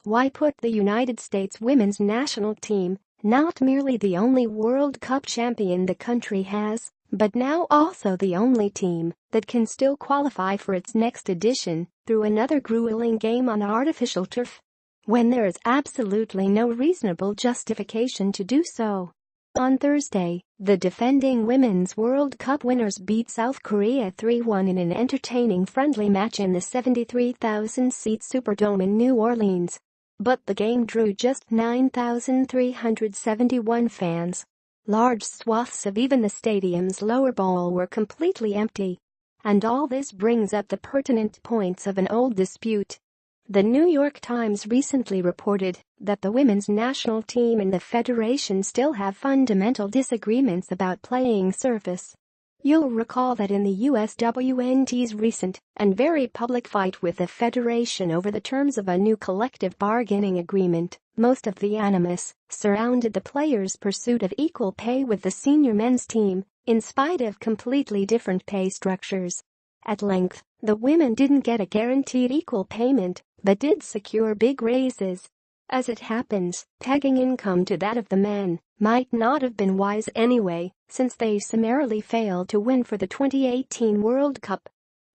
Why put the United States women's national team, not merely the only World Cup champion the country has, but now also the only team that can still qualify for its next edition, through another grueling game on artificial turf, when there is absolutely no reasonable justification to do so? On Thursday, the defending Women's World Cup winners beat South Korea 3-1 in an entertaining friendly match in the 73,000-seat Superdome in New Orleans. But the game drew just 9,371 fans. Large swaths of even the stadium's lower bowl were completely empty. And all this brings up the pertinent points of an old dispute. The New York Times recently reported that the women's national team and the federation still have fundamental disagreements about playing surface. You'll recall that in the USWNT's recent and very public fight with the federation over the terms of a new collective bargaining agreement, most of the animus surrounded the players' pursuit of equal pay with the senior men's team, in spite of completely different pay structures. At length, the women didn't get a guaranteed equal payment, but did secure big raises. As it happens, pegging income to that of the men might not have been wise anyway, since they summarily failed to win for the 2018 World Cup.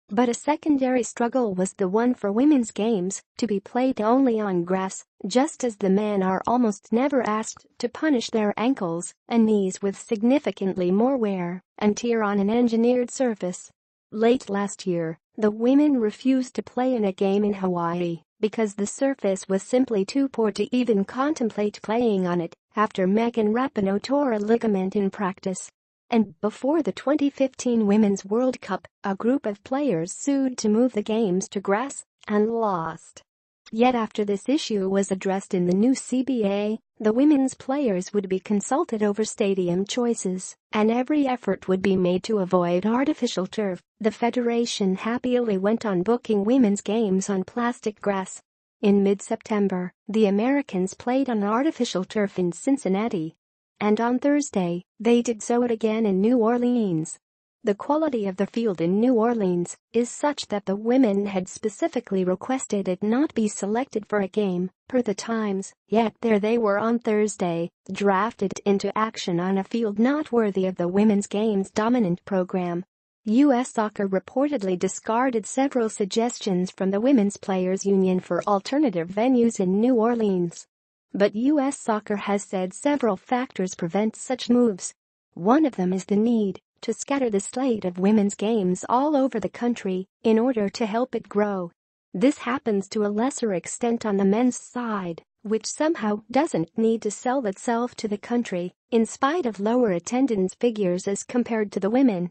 But a secondary struggle was the one for women's games to be played only on grass, just as the men are almost never asked to punish their ankles and knees with significantly more wear and tear on an engineered surface. Late last year, the women refused to play in a game in Hawaii because the surface was simply too poor to even contemplate playing on it after Megan Rapinoe tore a ligament in practice. And before the 2015 Women's World Cup, a group of players sued to move the games to grass and lost. Yet after this issue was addressed in the new CBA, the women's players would be consulted over stadium choices, and every effort would be made to avoid artificial turf. The federation happily went on booking women's games on plastic grass. In mid-September, the Americans played on artificial turf in Cincinnati. And on Thursday, they did so again in New Orleans. The quality of the field in New Orleans is such that the women had specifically requested it not be selected for a game, per the Times, yet there they were on Thursday, drafted into action on a field not worthy of the women's game's dominant program. U.S. Soccer reportedly discarded several suggestions from the Women's Players Union for alternative venues in New Orleans. But U.S. Soccer has said several factors prevent such moves. One of them is the need to scatter the slate of women's games all over the country in order to help it grow. This happens to a lesser extent on the men's side, which somehow doesn't need to sell itself to the country, in spite of lower attendance figures as compared to the women.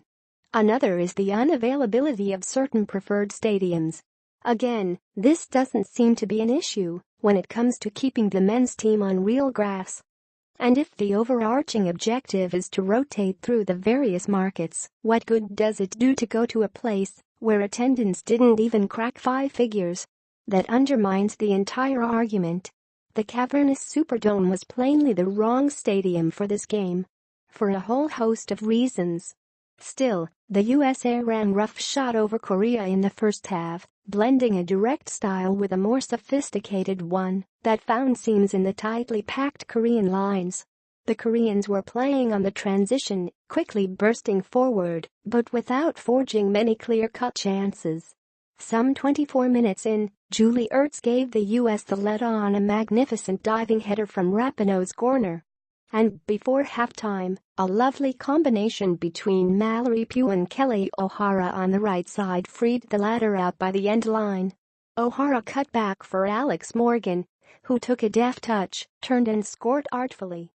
Another is the unavailability of certain preferred stadiums. Again, this doesn't seem to be an issue when it comes to keeping the men's team on real grass. And if the overarching objective is to rotate through the various markets, what good does it do to go to a place where attendance didn't even crack 5 figures? That undermines the entire argument. The cavernous Superdome was plainly the wrong stadium for this game, for a whole host of reasons. Still, the USA ran roughshod over Korea in the first half, blending a direct style with a more sophisticated one that found seams in the tightly packed Korean lines. The Koreans were playing on the transition, quickly bursting forward, but without forging many clear-cut chances. Some 24 minutes in, Julie Ertz gave the U.S. the lead on a magnificent diving header from Rapinoe's corner. And before halftime, a lovely combination between Mallory Pugh and Kelly O'Hara on the right side freed the latter out by the end line. O'Hara cut back for Alex Morgan, who took a deft touch, turned and scored artfully.